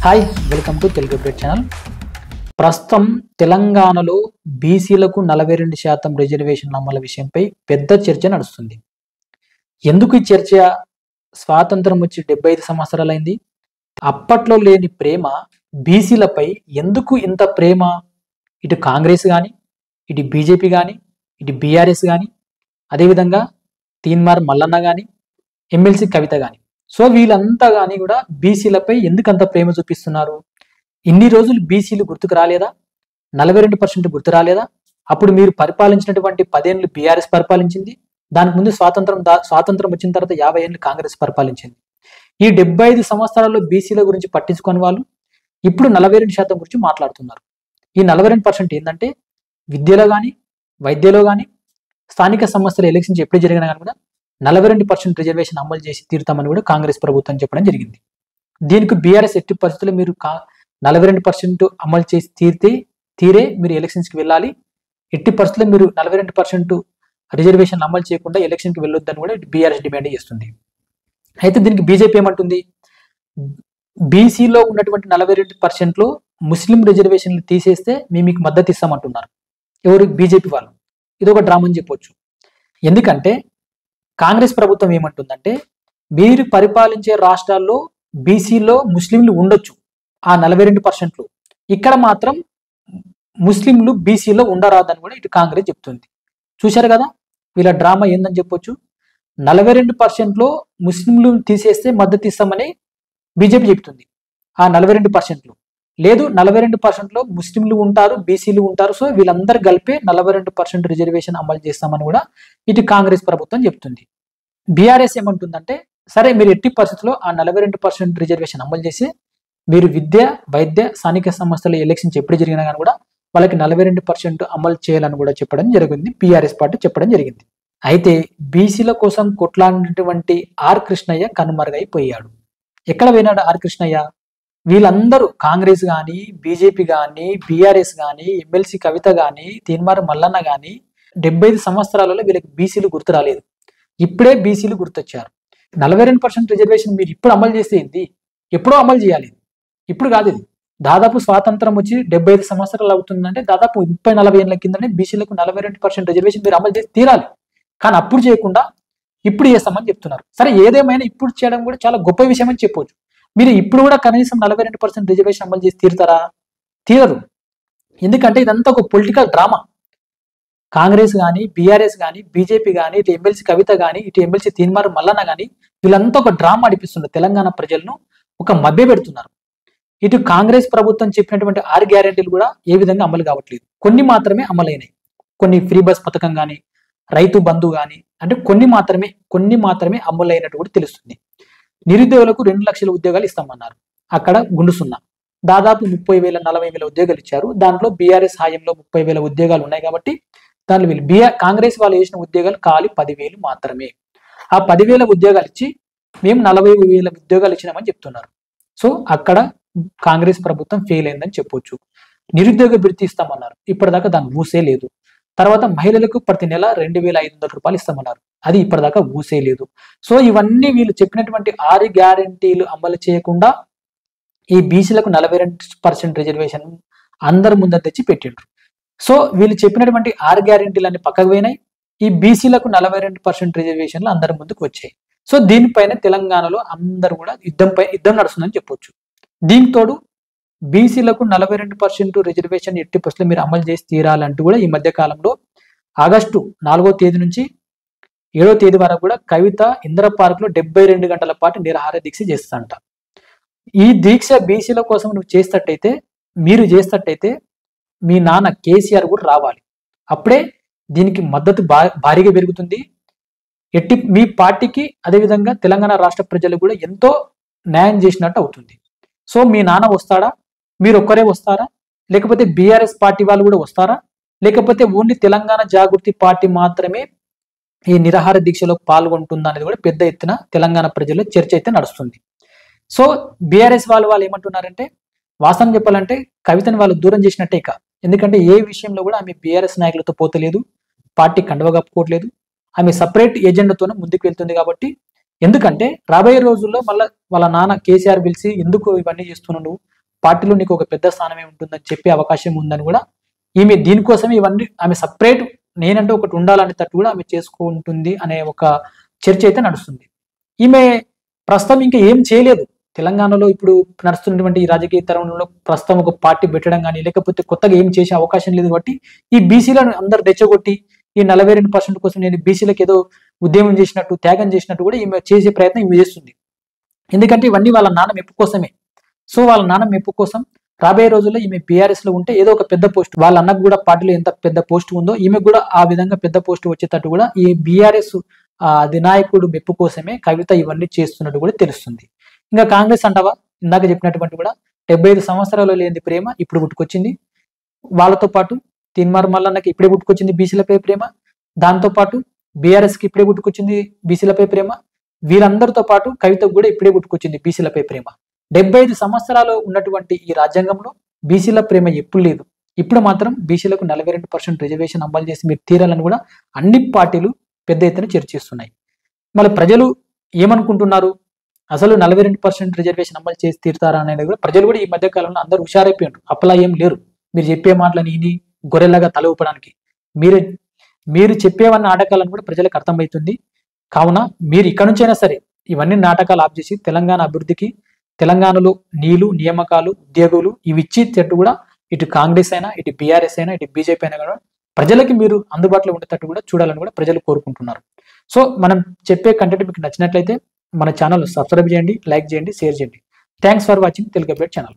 Hi welcome to Telugu update channel. ప్రస్తుతం తెలంగాణలో బీసీలకు 42% రిజర్వేషన్ అమలు విషయంపై పెద్ద చర్చ నడుస్తుంది. ఎందుకు ఈ చర్చ? స్వాతంత్రం వచ్చి 75 సంవత్సరాలైంది. అప్పట్లో లేని ప్రేమ బీసీలపై ఎందుకు ఇంత ప్రేమ? ఇటు కాంగ్రెస్ కానీ, ఇటు బీజేపీ కానీ, ఇటు బీఆర్ఎస్ కానీ, అదేవిధంగా తీన్మార్ మల్లన్న కానీ, ఎమ్మెల్సీ కవిత కానీ, సో వీళ్ళంతా కానీ కూడా బీసీలపై ఎందుకంత ప్రేమ చూపిస్తున్నారు? ఇన్ని రోజులు బీసీలు గుర్తుకు రాలేదా? 42% గుర్తు రాలేదా? అప్పుడు మీరు పరిపాలించినటువంటి 10 ఏళ్ళు బీఆర్ఎస్ పరిపాలించింది. దానికి ముందు స్వాతంత్రం వచ్చిన తర్వాత 50 ఏళ్ళు కాంగ్రెస్ పరిపాలించింది. ఈ 75 సంవత్సరాల్లో బీసీల గురించి పట్టించుకొని వాళ్ళు ఇప్పుడు 42% గురించి మాట్లాడుతున్నారు. ఈ 42% ఏంటంటే విద్యలో కానీ, వైద్యలో కానీ, స్థానిక సంస్థల ఎలక్షన్స్ ఎప్పుడు జరిగినా కానీ కూడా 42% రిజర్వేషన్ అమలు చేసి తీరుతామని కూడా కాంగ్రెస్ ప్రభుత్వం చెప్పడం జరిగింది. దీనికి బీఆర్ఎస్ ఎట్టి పరిస్థితుల్లో మీరు 42% అమలు చేసి తీరే మీరు ఎలక్షన్స్కి వెళ్ళాలి. ఎట్టి పరిస్థితుల్లో మీరు 42% రిజర్వేషన్ అమలు చేయకుండా ఎలక్షన్కి వెళ్ళొద్దని కూడా బీఆర్ఎస్ డిమాండ్ చేస్తుంది. అయితే దీనికి బీజేపీ ఏమంటుంది? బీసీలో ఉన్నటువంటి 42%లో ముస్లిం రిజర్వేషన్లు తీసేస్తే మేము మీకు మద్దతు ఇస్తామంటున్నారు. ఎవరు? బీజేపీ వాళ్ళు. ఇది ఒక డ్రామా అని చెప్పొచ్చు. ఎందుకంటే కాంగ్రెస్ ప్రభుత్వం ఏమంటుందంటే మీరు పరిపాలించే రాష్ట్రాల్లో బీసీలో ముస్లింలు ఉండొచ్చు ఆ 42%లో, ఇక్కడ మాత్రం ముస్లింలు బీసీలో ఉండరాదని కూడా ఇటు కాంగ్రెస్ చెప్తుంది. చూశారు కదా వీళ్ళ డ్రామా ఏందని చెప్పొచ్చు. 42%లో ముస్లింలు తీసేస్తే మద్దతు ఇస్తామని బీజేపీ చెప్తుంది. ఆ 42%లో లేదు, 42%లో ముస్లింలు ఉంటారు, బీసీలు ఉంటారు, సో వీళ్ళందరూ కలిపే 42% రిజర్వేషన్ అమలు చేస్తామని కూడా ఇటు కాంగ్రెస్ ప్రభుత్వం చెప్తుంది. బీఆర్ఎస్ ఏమంటుందంటే సరే మీరు ఎట్టి పరిస్థితుల్లో ఆ 42% రిజర్వేషన్ అమలు చేసి మీరు విద్య, వైద్య, స్థానిక సంస్థల ఎలక్షన్స్ ఎప్పుడు జరిగినా కానీ కూడా వాళ్ళకి 42% అమలు చేయాలని కూడా చెప్పడం జరిగింది. బీఆర్ఎస్ పార్టీ చెప్పడం జరిగింది. అయితే బీసీల కోసం కొట్లాడినటువంటి ఆర్ కృష్ణయ్య కనుమరుగైపోయాడు. ఎక్కడ పోయినాడు ఆర్ కృష్ణయ్య? వీళ్ళందరూ కాంగ్రెస్ కానీ, బీజేపీ కానీ, బీఆర్ఎస్ కానీ, ఎమ్మెల్సీ కవిత కానీ, తీన్మార్ మల్లన్న కానీ 75 సంవత్సరాలలో వీళ్ళకి బీసీలు గుర్తు రాలేదు. ఇప్పుడే బీసీలు గుర్తొచ్చారు. 42% రిజర్వేషన్ మీరు ఇప్పుడు అమలు చేస్తే ఏంది? ఎప్పుడో అమలు చేయాలి, ఇప్పుడు కాదు. ఇది దాదాపు స్వాతంత్రం వచ్చి 75 సంవత్సరాలు అవుతుందంటే దాదాపు 30-40 ఏళ్ళ కిందనే బీసీలకు 42% రిజర్వేషన్ మీరు అమలు చేసి తీరాలి. కానీ అప్పుడు చేయకుండా ఇప్పుడు చేస్తామని చెప్తున్నారు. సరే ఏదేమైనా ఇప్పుడు చేయడం కూడా చాలా గొప్ప విషయం అని చెప్పొచ్చు. మీరు ఇప్పుడు కూడా కనీసం 42% రిజర్వేషన్ అమలు చేసి తీరుతారా? తీరరు. ఎందుకంటే ఇదంతా ఒక పొలిటికల్ డ్రామా. కాంగ్రెస్ కానీ, బీఆర్ఎస్ కానీ, బీజేపీ కానీ, ఇటు ఎమ్మెల్సీ కవిత కానీ, ఇటు ఎమ్మెల్సీ తీన్మార్ మల్లన్న కానీ వీళ్ళంతా ఒక డ్రామా నడిపిస్తున్నారు. తెలంగాణ ప్రజలను ఒక మభ్య పెడుతున్నారు. ఇటు కాంగ్రెస్ ప్రభుత్వం చెప్పినటువంటి 6 గ్యారెంటీలు కూడా ఏ విధంగా అమలు కావట్లేదు. కొన్ని మాత్రమే అమలైనాయి. కొన్ని ఫ్రీ బస్ పథకం కానీ, రైతు బంధు కానీ, అంటే కొన్ని మాత్రమే అమలైనట్టు కూడా తెలుస్తుంది. నిరుద్యోగులకు 2 లక్షల ఉద్యోగాలు ఇస్తామన్నారు. అక్కడ గుండు సున్నా. దాదాపు 30,000-40,000 ఉద్యోగాలు ఇచ్చారు. దాంట్లో బీఆర్ఎస్ హాయంలో 30,000 ఉద్యోగాలు ఉన్నాయి కాబట్టి దాంట్లో వీళ్ళు కాంగ్రెస్ వాళ్ళు వేసిన ఉద్యోగాలు ఖాళీ 10,000 మాత్రమే. ఆ 10,000 ఉద్యోగాలు ఇచ్చి మేము 40,000 ఉద్యోగాలు ఇచ్చినామని చెప్తున్నారు. సో అక్కడ కాంగ్రెస్ ప్రభుత్వం ఫెయిల్ అయిందని చెప్పొచ్చు. నిరుద్యోగ భృతి ఇస్తామన్నారు. ఇప్పటిదాకా దాని ఊసే లేదు. తర్వాత మహిళలకు ప్రతి నెల 2,500 రూపాయలు ఇస్తామన్నారు. అది ఇప్పటిదాకా ఊసే లేదు. సో ఇవన్నీ వీళ్ళు చెప్పినటువంటి 6 గ్యారెంటీలు అమలు చేయకుండా ఈ బీసీలకు 42% రిజర్వేషన్ అందరి ముందర తెచ్చి పెట్టిండ్రు. సో వీళ్ళు చెప్పినటువంటి 6 గ్యారెంటీలన్నీ పక్కకు పోయినాయి. ఈ బీసీలకు 42% రిజర్వేషన్లు అందరి ముందుకు వచ్చాయి. సో దీనిపైన తెలంగాణలో అందరూ కూడా యుద్ధం నడుస్తుందని చెప్పొచ్చు. దీంతోడు బీసీలకు 42% రిజర్వేషన్ ఎట్టి పరిస్థితుల్లో మీరు అమలు చేసి తీరాలంటూ కూడా ఈ మధ్య కాలంలో ఆగస్టు 4వ తేదీ నుంచి 7వ తేదీ వరకు కూడా కవిత ఇందిరా పార్క్ లో 72 గంటల పాటు నిరాహార దీక్ష చేస్తాంట. ఈ దీక్ష బీసీల కోసం మీరు చేస్తట్టయితే మీ నాన్న కేసీఆర్ కూడా రావాలి. అప్పుడే దీనికి మద్దతు భారీగా పెరుగుతుంది. మీ పార్టీకి అదేవిధంగా తెలంగాణ రాష్ట్ర ప్రజలకు కూడా ఎంతో న్యాయం చేసినట్టు అవుతుంది. సో మీ నాన్న వస్తాడా? మీరు ఒక్కరే వస్తారా? లేకపోతే బీఆర్ఎస్ పార్టీ వాళ్ళు కూడా వస్తారా? లేకపోతే ఓన్లీ తెలంగాణ జాగృతి పార్టీ మాత్రమే ఈ నిరాహార దీక్షలో పాల్గొంటుందా అనేది కూడా పెద్ద ఎత్తున తెలంగాణ ప్రజల్లో చర్చ అయితే నడుస్తుంది. సో బీఆర్ఎస్ వాళ్ళు ఏమంటున్నారంటే వాస్తవం చెప్పాలంటే కవితని వాళ్ళు దూరం చేసినట్టే ఇక. ఎందుకంటే ఏ విషయంలో కూడా ఆమె బీఆర్ఎస్ నాయకులతో పోతలేదు, పార్టీ కండవ కప్పుకోవట్లేదు, ఆమె సపరేట్ ఏజెండాతోనే ముందుకు వెళ్తుంది. కాబట్టి ఎందుకంటే రాబోయే రోజుల్లో మళ్ళీ వాళ్ళ నాన్న కేసీఆర్ పిలిచి ఎందుకు ఇవన్నీ చేస్తున్నావు నువ్వు, పార్టీలో నీకు ఒక పెద్ద స్థానమే ఉంటుందని చెప్పే అవకాశం ఉందని కూడా ఈమె దీనికోసమే ఇవన్నీ ఆమె సపరేట్ నేనంటే ఒకటి ఉండాలనేటట్టు కూడా ఆమె చేసుకుంటుంది అనే ఒక చర్చ అయితే నడుస్తుంది. ఈమె ప్రస్తుతం ఇంకా ఏం చేయలేదు. తెలంగాణలో ఇప్పుడు నడుస్తున్నటువంటి ఈ రాజకీయ తరుణంలో ప్రస్తుతం ఒక పార్టీ పెట్టడం కానీ లేకపోతే కొత్తగా ఏం చేసే అవకాశం లేదు. కాబట్టి ఈ బీసీలను అందరు రెచ్చగొట్టి ఈ 42% కోసం నేను బీసీలకు ఏదో ఉద్యమం చేసినట్టు త్యాగం చేసినట్టు కూడా ఈమె చేసే ప్రయత్నం ఈమె చేస్తుంది. ఎందుకంటే ఇవన్నీ వాళ్ళ నాన్న మెప్పు కోసమే. సో వాళ్ళ నాన్న మెప్పు కోసం రాబోయే రోజుల్లో ఈమె బీఆర్ఎస్ లో ఉంటే ఏదో ఒక పెద్ద పోస్ట్, వాళ్ళ అన్నకు కూడా పార్టీలో ఎంత పెద్ద పోస్ట్ ఉందో ఈమె కూడా ఆ విధంగా పెద్ద పోస్ట్ వచ్చేటట్టు కూడా ఈ బీఆర్ఎస్ అధినాయకుడు మెప్పు కోసమే కవిత ఇవన్నీ చేస్తున్నట్టు కూడా తెలుస్తుంది. ఇంకా కాంగ్రెస్ అంటావా, ఇందాక చెప్పినటువంటి కూడా 75 సంవత్సరాలు లేని ప్రేమ ఇప్పుడు పుట్టుకొచ్చింది. వాళ్ళతో పాటు తిన్మార్ మల్లన్నకి ఇప్పుడే పుట్టుకొచ్చింది బీసీలపై ప్రేమ, దాంతో పాటు బీఆర్ఎస్ కి ఇప్పుడే పుట్టుకొచ్చింది బీసీలపై ప్రేమ, వీళ్ళందరితో పాటు కవితకు కూడా ఇప్పుడే పుట్టుకొచ్చింది బీసీలపై ప్రేమ. 75 సంవత్సరాలు ఉన్నటువంటి ఈ రాజ్యాంగంలో బీసీల ప్రేమ ఎప్పుడు లేదు. ఇప్పుడు మాత్రం బీసీలకు 42% రిజర్వేషన్ అమలు చేసి మీరు తీరాలని కూడా అన్ని పార్టీలు పెద్ద ఎత్తున చర్చిస్తున్నాయి. మళ్ళీ ప్రజలు ఏమనుకుంటున్నారు, అసలు 42% రిజర్వేషన్ అమలు చేసి తీరుతారా అనేది కూడా ప్రజలు కూడా ఈ మధ్య కాలంలో అందరూ హుషారైపోయారు. అప్పలా ఏం లేరు. మీరు చెప్పే మాటలని ఇని గొర్రెలాగా తల ఊపడానికి మీరు చెప్పేవన్న నాటకాలను కూడా ప్రజలకు అర్థమవుతుంది. కావున మీరు ఇక్కడ నుంచైనా సరే ఇవన్నీ నాటకాలు ఆఫ్ చేసి తెలంగాణ అభివృద్ధికి, తెలంగాణలో నీళ్లు, నియామకాలు, ఉద్యోగులు ఇవి ఇచ్చేటట్టు కూడా ఇటు కాంగ్రెస్ అయినా ఇటు బీఆర్ఎస్ అయినా ఇటు బీజేపీ అయినా కూడా ప్రజలకి మీరు అందుబాటులో ఉండేటట్టు కూడా చూడాలని కూడా ప్రజలు కోరుకుంటున్నారు. సో మనం చెప్పే కంటెంట్ మీకు నచ్చినట్లయితే మన ఛానల్ సబ్స్క్రైబ్ చేయండి, లైక్ చేయండి, షేర్ చేయండి. Thanks for watching Telugu update channel.